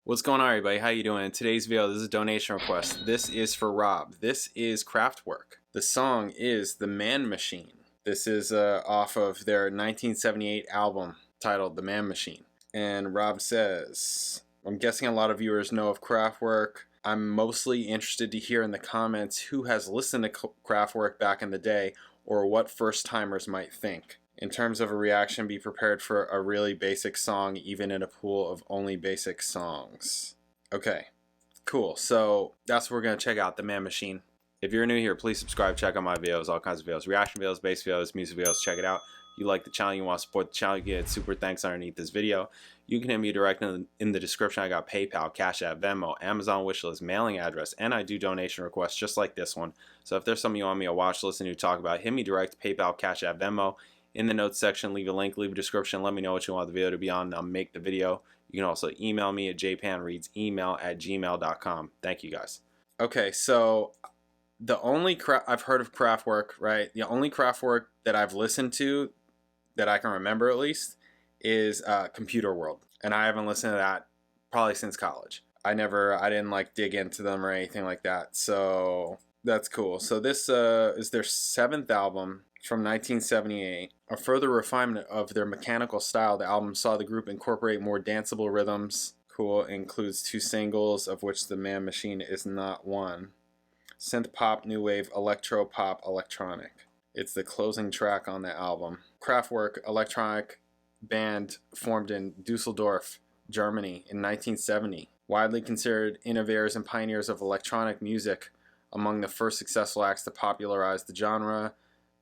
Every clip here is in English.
What's going on, everybody? How you doing? In today's video, this is a donation request. This is for Rob. This is KRAFTWERK. The song is The Man Machine. This is off of their 1978 album titled The Man Machine. And Rob says, I'm guessing a lot of viewers know of KRAFTWERK. I'm mostly interested to hear in the comments who has listened to KRAFTWERK back in the day or what first-timers might think. In terms of a reaction, be prepared for a really basic song, even in a pool of only basic songs. Okay, cool. So that's what we're going to check out, The Man Machine. If you're new here, please subscribe, check out my videos, all kinds of videos, reaction videos, bass videos, music videos, check it out. You like the channel, you want to support the channel, you get super thanks underneath this video. You can hit me direct in the description. I got PayPal, Cash App, Venmo, Amazon wishlist, mailing address, and I do donation requests just like this one. So if there's something you want me to watch, listen to, talk about, hit me direct, PayPal, Cash App, Venmo. In the notes section, leave a link, leave a description, let me know what you want the video to be on, and I'll make the video. You can also email me at jpanreadsemail@gmail.com. Thank you guys. Okay, so the only I've heard of KRAFTWERK, right? The only KRAFTWERK that I've listened to, that I can remember at least, is Computer World. And I haven't listened to that probably since college. I didn't like dig into them or anything like that. So that's cool. So this is their 7th album from 1978. A further refinement of their mechanical style, the album saw the group incorporate more danceable rhythms. Cool. Includes 2 singles, of which The Man Machine is not one. Synth pop, new wave, electro pop, electronic. It's the closing track on the album. KRAFTWERK, electronic band formed in Dusseldorf, Germany in 1970. Widely considered innovators and pioneers of electronic music, among the first successful acts to popularize the genre.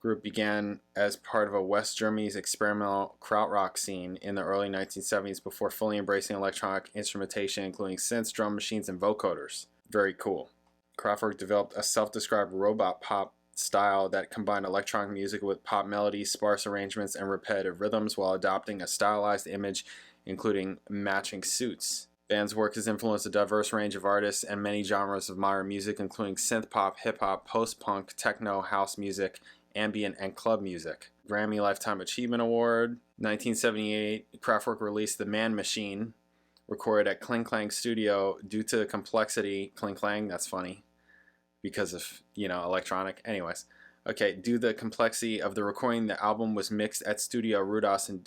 Group began as part of a West Germany's experimental krautrock scene in the early 1970s before fully embracing electronic instrumentation, including synths, drum machines, and vocoders. Very cool. KRAFTWERK developed a self-described robot pop style that combined electronic music with pop melodies, sparse arrangements, and repetitive rhythms while adopting a stylized image, including matching suits. Band's work has influenced a diverse range of artists and many genres of modern music, including synth pop, hip hop, post-punk, techno, house music, ambient, and club music. Grammy Lifetime Achievement Award. 1978, KRAFTWERK released The Man Machine, recorded at Kling Klang Studio. Due to the complexity, Kling Klang, that's funny, because of, electronic. Anyways, okay, due to the complexity of the recording, the album was mixed at Studio Rudas in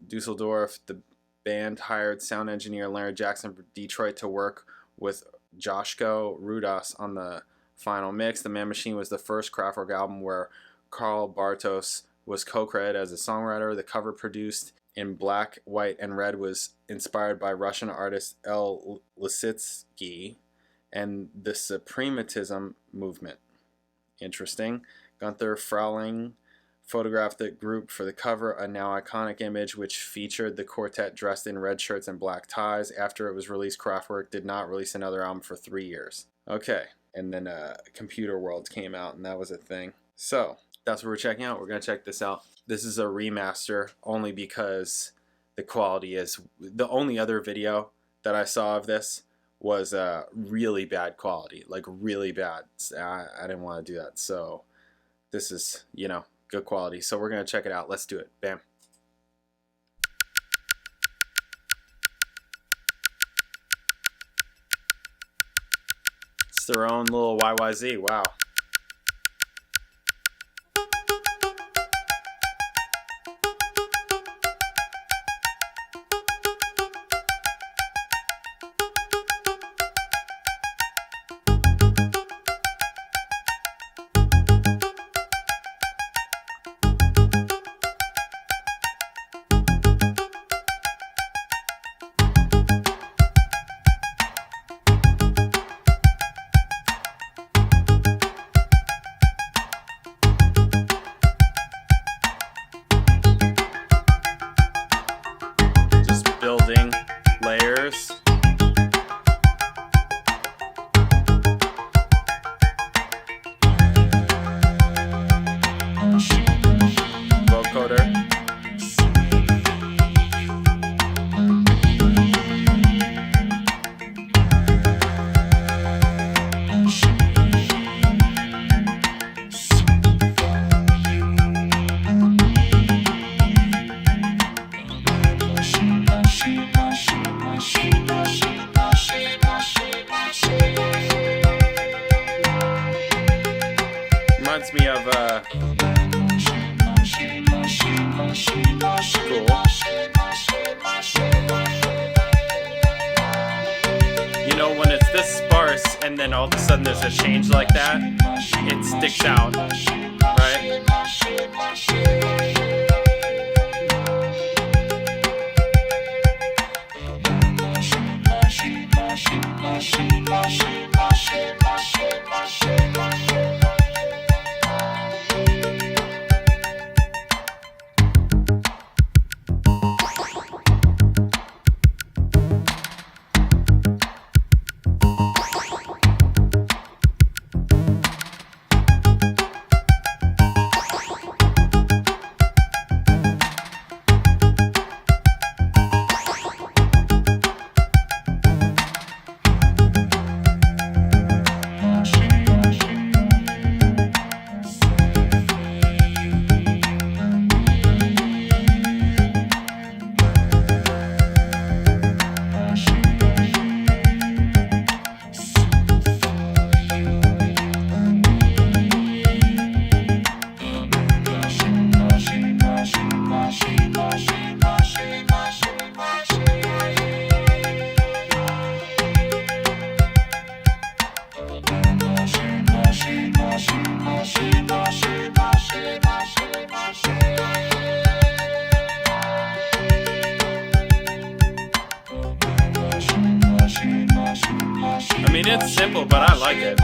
Dusseldorf. The band hired sound engineer Larry Jackson from Detroit to work with Joshko Rudas on the final mix. The Man Machine was the first KRAFTWERK album where Karl Bartos was co-credited as a songwriter. The cover, produced in black, white, and red, was inspired by Russian artist L. Lisitsky and the Suprematism movement. Interesting. Gunther Frauling photographed the group for the cover, a now iconic image which featured the quartet dressed in red shirts and black ties. After it was released, KRAFTWERK did not release another album for 3 years. Okay, and then Computer World came out, and that was a thing. So that's what we're checking out. We're going to check this out. This is a remaster only because the quality is... The only other video that I saw of this was really bad quality. Like, really bad. I didn't want to do that. So this is, good quality. So we're going to check it out. Let's do it. Bam. It's their own little YYZ. Wow. this sparse and then all of a sudden there's a change like that, it sticks out, right? It's simple, but I like it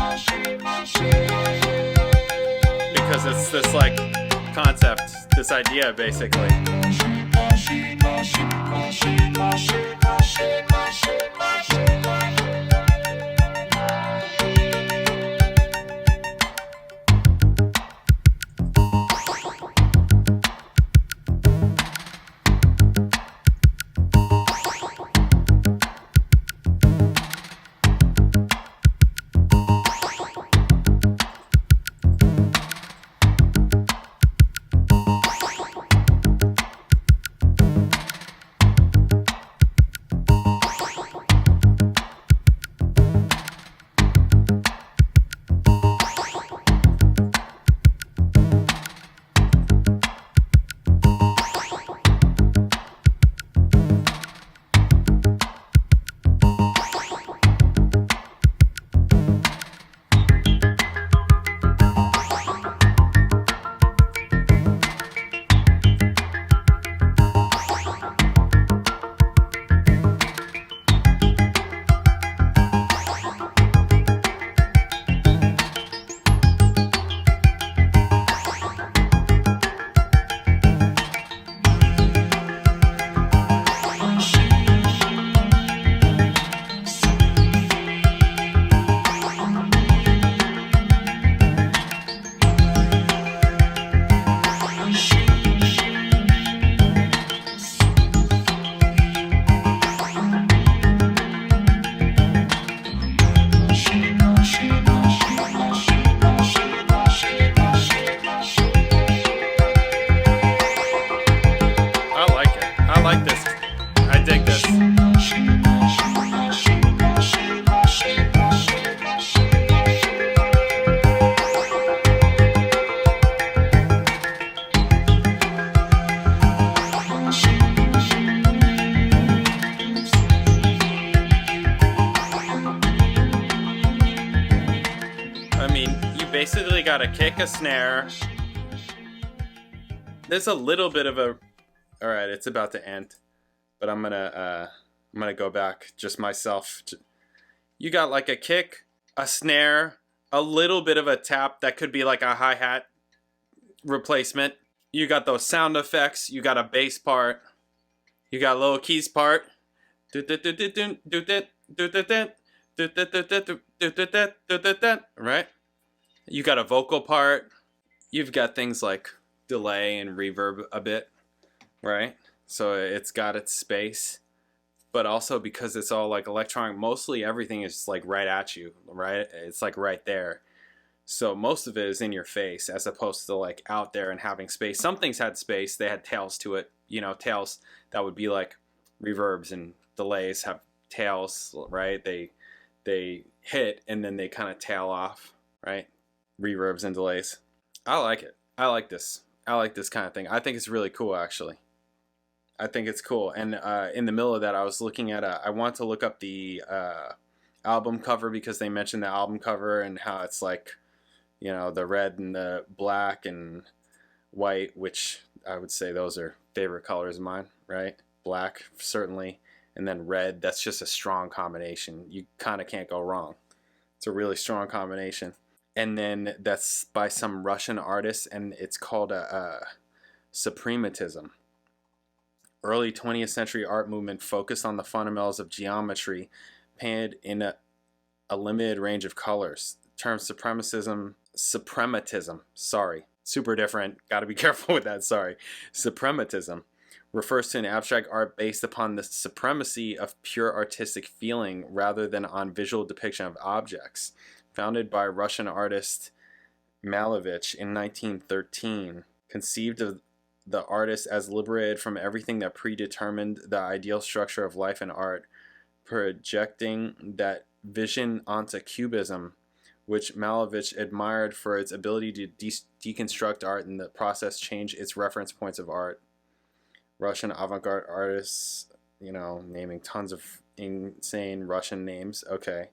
because it's this like concept, this idea basically. Basically got a kick, a snare. There's a little bit of a... Alright, it's about to end. But I'm gonna go back just myself. You got like a kick, a snare, a little bit of a tap that could be like a hi-hat replacement. You got those sound effects. You got a bass part. You got a little keys part. Right? You got a vocal part. You've got things like delay and reverb a bit, right? So it's got its space, but also because it's all like electronic, mostly everything is like right at you, right? It's like right there. So most of it is in your face as opposed to like out there and having space. Some things had space. They had tails to it, you know, tails that would be like reverbs, and delays have tails, right? They hit and then they kind of tail off, right? Reverbs and delays. I like it. I like this. I like this kind of thing. I think it's really cool, actually. I think it's cool. And in the middle of that, I was looking at I want to look up the album cover because they mentioned the album cover and how it's like, you know, the red and the black and white, which I would say those are favorite colors of mine, right? Black, certainly. And then red, that's just a strong combination. You kind of can't go wrong. It's a really strong combination. And then that's by some Russian artist, and it's called a suprematism. Early 20th century art movement focused on the fundamentals of geometry, painted in a limited range of colors. The term suprematism, sorry, super different. Got to be careful with that, sorry. Suprematism refers to an abstract art based upon the supremacy of pure artistic feeling rather than on visual depiction of objects. Founded by Russian artist Malevich in 1913, conceived of the artist as liberated from everything that predetermined the ideal structure of life and art, projecting that vision onto Cubism, which Malevich admired for its ability to deconstruct art and in the process change its reference points of art. Russian avant-garde artists, you know, naming tons of insane Russian names, okay.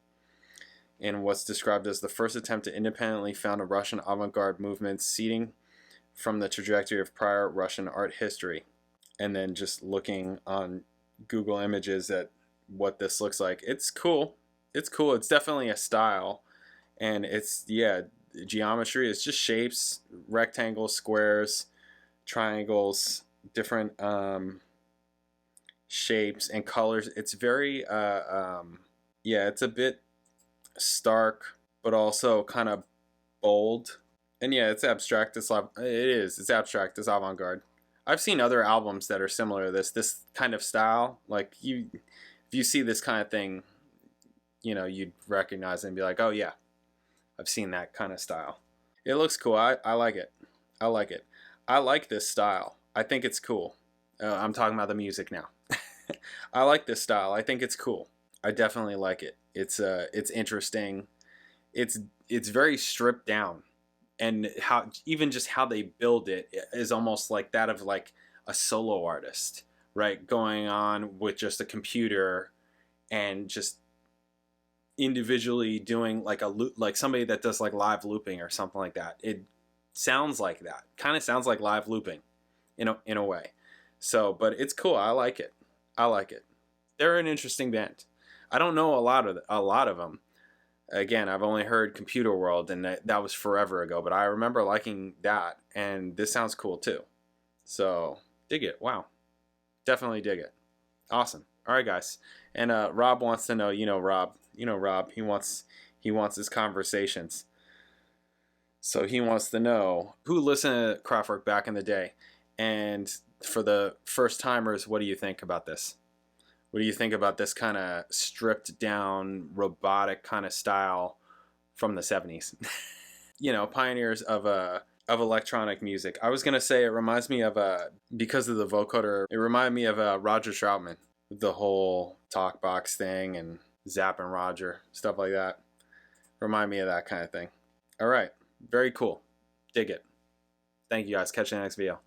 In what's described as the first attempt to independently found a Russian avant-garde movement, seeding from the trajectory of prior Russian art history. And then just looking on Google Images at what this looks like. It's cool. It's cool. It's definitely a style. And it's, yeah, geometry is just shapes, rectangles, squares, triangles, different shapes and colors. It's very, yeah, it's a bit stark, but also kind of bold. And yeah, it's abstract. It's abstract. It's avant-garde. I've seen other albums that are similar to this kind of style. Like if you see this kind of thing, you know, you'd recognize it and be like, oh yeah, I've seen that kind of style. It looks cool. I like it. I like it. I like this style. I think it's cool. I'm talking about the music now. I like this style. I think it's cool. I definitely like it. It's interesting. It's very stripped down. And how even just how they build it is almost like that of like a solo artist, right? Going on with just a computer and just individually doing like a loop, like somebody that does like live looping or something like that. It sounds like that. Kind of sounds like live looping in a way. So, but it's cool. I like it. I like it. They're an interesting band. I don't know a lot of them. Again, I've only heard Computer World, and that was forever ago, but I remember liking that, and this sounds cool too. So, dig it. Wow. Definitely dig it. Awesome. All right, guys. And Rob wants to know, Rob, he wants his conversations. So he wants to know who listened to Kraftwerk back in the day. And for the first timers, what do you think about this? What do you think about this kind of stripped down, robotic kind of style from the 70s? Pioneers of electronic music. I was going to say it reminds me of, because of the vocoder, it reminded me of Roger Troutman. The whole talk box thing and Zapp and Roger, stuff like that. Remind me of that kind of thing. All right. Very cool. Dig it. Thank you guys. Catch you in the next video.